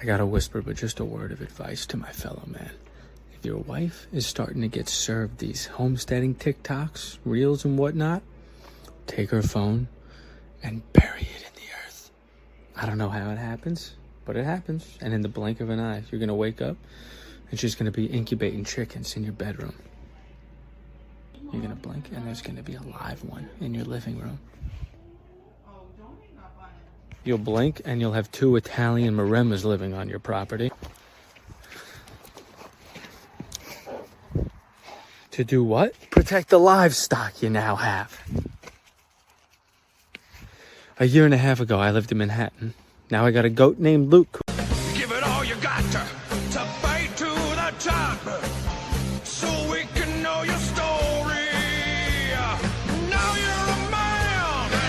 I gotta whisper, but just a word of advice to my fellow man. If your wife is starting to get served these homesteading TikToks, reels and whatnot, take her phone and bury it in the earth. I don't know how it happens, but it happens. And in the blink of an eye, you're gonna wake up and she's gonna be incubating chickens in your bedroom. You're gonna blink and there's gonna be a live one in your living room. You'll blink and you'll have 2 Italian Maremas living on your property. To do what? Protect the livestock you now have. A year and a half ago, I lived in Manhattan. Now I got a goat named Luke. Give it all you got to fight to the top, so we can know your story. Now you're a man, man.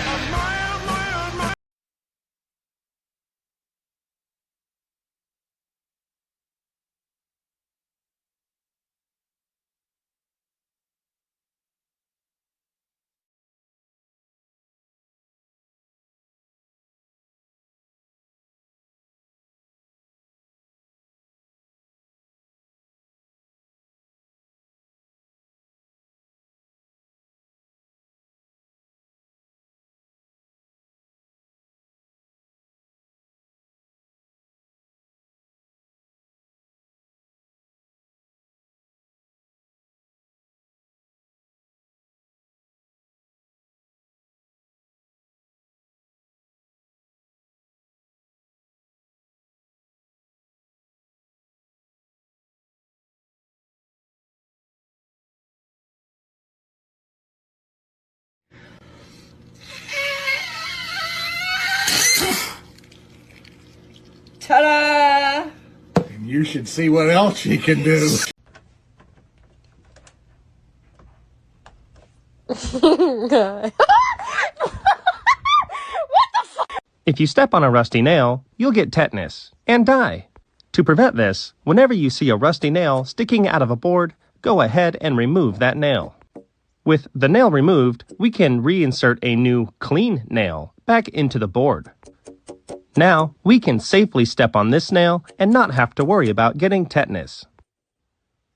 Ta-da! And you should see what else she can do. If you step on a rusty nail, you'll get tetanus and die. To prevent this, whenever you see a rusty nail sticking out of a board, go ahead and remove that nail. With the nail removed, we can reinsert a new clean nail back into the board. Now, we can safely step on this nail and not have to worry about getting tetanus.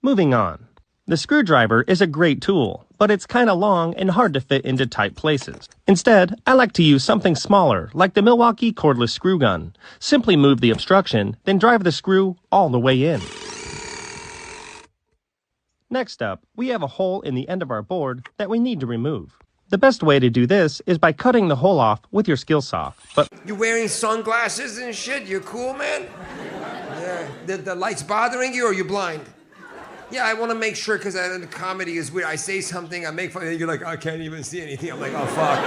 Moving on. The screwdriver is a great tool, but it's kinda long and hard to fit into tight places. Instead, I like to use something smaller, like the Milwaukee cordless screw gun. Simply move the obstruction, then drive the screw all the way in. Next up, we have a hole in the end of our board that we need to remove. The best way to do this is by cutting the hole off with your skill saw, but You wearing sunglasses and shit? You cool, man? Yeah. The lights bothering you, or you blind? Yeah, I want to make sure, because the comedy is weird. I say something, I make fun, and you're like, I can't even see anything. I'm like, oh, fuck.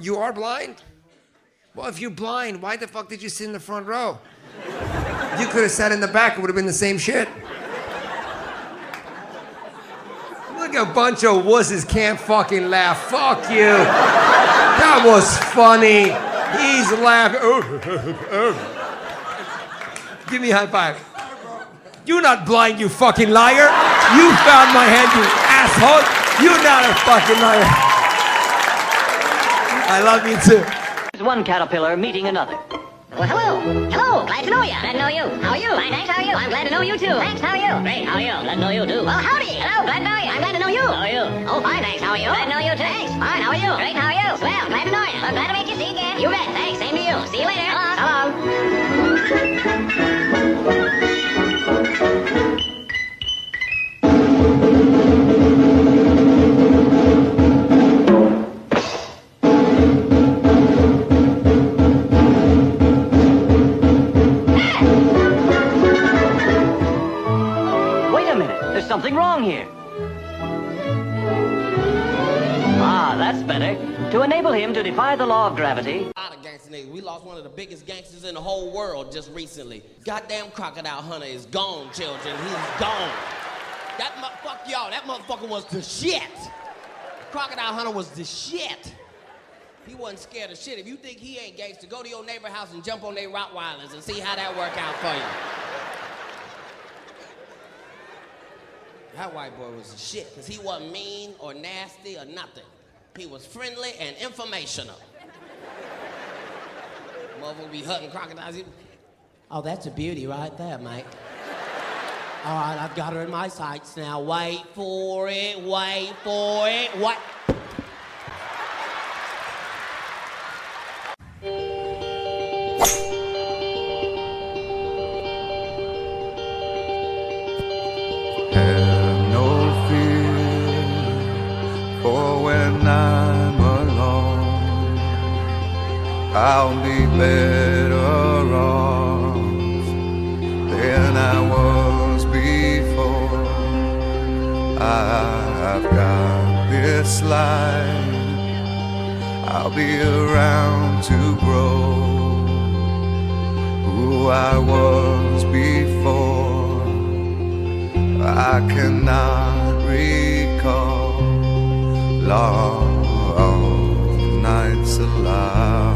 You are blind? Well, if you're blind, why the fuck did you sit in the front row? You could have sat in the back. It would have been the same shit. Look, a bunch of wusses can't fucking laugh. Fuck you. That was funny. He's laughing. Give me a high five. You're not blind, you fucking liar. You found my hand, you asshole. You're not a fucking liar. I love you too. One caterpillar meeting another. Well, hello. Hello. Glad to know you. Glad to know you. How are you? Fine, thanks. How are you? I'm glad to know you, too. Thanks. How are you? Great. How are you? Glad to know you, too. Well, howdy. Hello. Glad to know you. I'm glad to know you. How are you? Oh, fine, thanks. How are you? Glad to know you, too. Thanks. Fine. How are you? Great. How are you? Swell. Glad to know you. I'm glad to meet you. See you again. You bet. Thanks. Same to you. See you later. Hello. Something wrong here. Ah, that's better. To enable him to defy the law of gravity. A lot of gangster niggas. We lost one of the biggest gangsters in the whole world just recently. Goddamn Crocodile Hunter is gone, children. He's gone. Fuck y'all. That motherfucker was the shit. Crocodile Hunter was the shit. He wasn't scared of shit. If you think he ain't gangster, go to your neighbor house and jump on their Rottweilers and see how that work out for you. That white boy was the shit, because he wasn't mean or nasty or nothing. He was friendly and informational. Motherfucker be hunting crocodiles. Oh, that's a beauty right there, mate. All right, I've got her in my sights now. Wait for it, wait for it, what? Have no fear for when I'm alone. I'll be better off than I was before. I've got this life, I'll be around to grow who I was before. I cannot recall long nights alive.